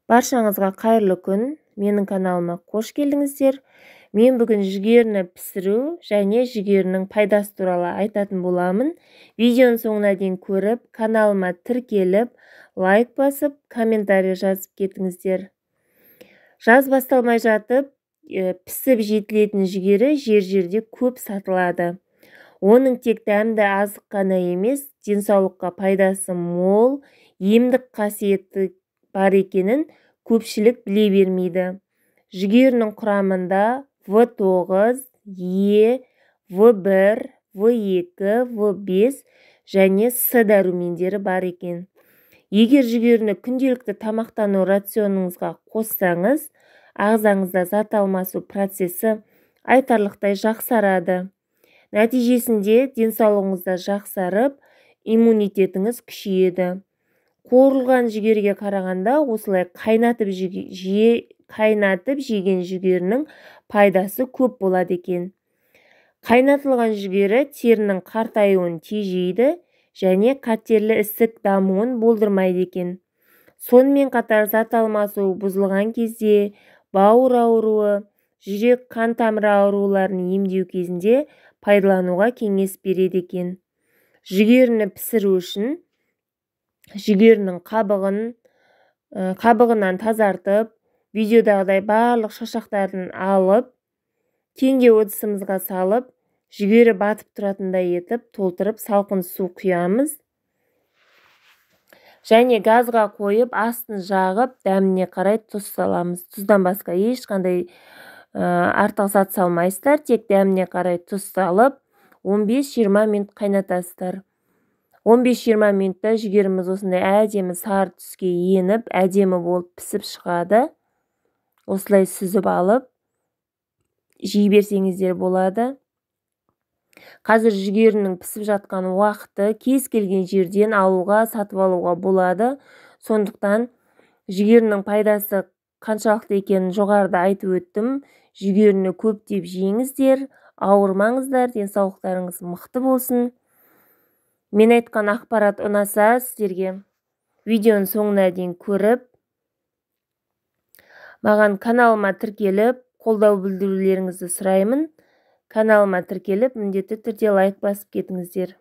Баршаңызға қайырлы күн. Менің каналыма қош келдіңіздер. Мен бүгін жүгеріні пісіру және жүгерінің пайдасы туралы айтатын боламын. Видеоның соңына дейін көріп, каналыма тіркеліп, лайк басып, комментарий жазып кетіңіздер. Жаз басталмай жатып, пісіп жетілетін жүгері жер-жерде көп сатылады. Оның тек дәмді азық қана емес, денсаулыққа пайдасы мол, емдік қасиеті бар екенін көпшілік біле бермейді. Жүгерінің құрамында В9, Е, В1, В2, В5 және С дәрумендері бар екен. Егер жүгеріні күнделікті тамақтану рационыңызға қоссаңыз, ағзаңызда зат алмасу процесі айтарлықтай жақсарады. Нәтижесінде денсаулығыңызда жақсарып, иммунитетіңіз күшейеді. Қуырылған жүгеріге қарағанда осылай қайнатып жеген жүгерінің пайдасы көп болады екен. Қайнатылған жүгері терінің қартаюын тежейді және қатерлі ісік дамуын болдырмайды екен. Сонымен қатар зат алмасуы бұзылған кезде бауыр ауруы, жүрек қан тамыры ауруларын емдеу кезінде пайдалануға кеңес береді екен. Жүгеріні пісіру үшін жүгерінің қабығынан тазартып, видеодағыдай барлық шашақтарын алып, кеңге ыдысымызға салып, жүгері батып тұратындай етіп, толтырып, салқын су құямыз. Және газға қойып, астын жағып, дәміне қарай тұз саламыз. Тұздан басқа ешқандай артық зат салмайсыздар, тек дәміне қарай тұз салып, 15-20 минут қайнатасыздар. 15-20 минутта жүгеріміз осындай әдемі сары түске еніп, әдемі болып пісіп шығады. Осылай сүзіп алып, жей берсеңіздер болады. Қазір жүгерінің пісіп жатқан уақыты кез келген жерден алуға, сатып алуға болады. Сондықтан жүгерінің пайдасы қаншалықты екенін жоғарыда айтып өттім. Жүгеріні көптеп жеңіздер, ауырмаңыздар, денсаулықтарыңыз мықты болсын. Мен айтқан ақпарат ұнаса, сіздерге видеоның соңына дейін көріп, маған каналыма тіркеліп, қолдау білдірулеріңізді сұраймын. Каналыма тіркеліп, міндетті түрде лайк басып кетіңіздер.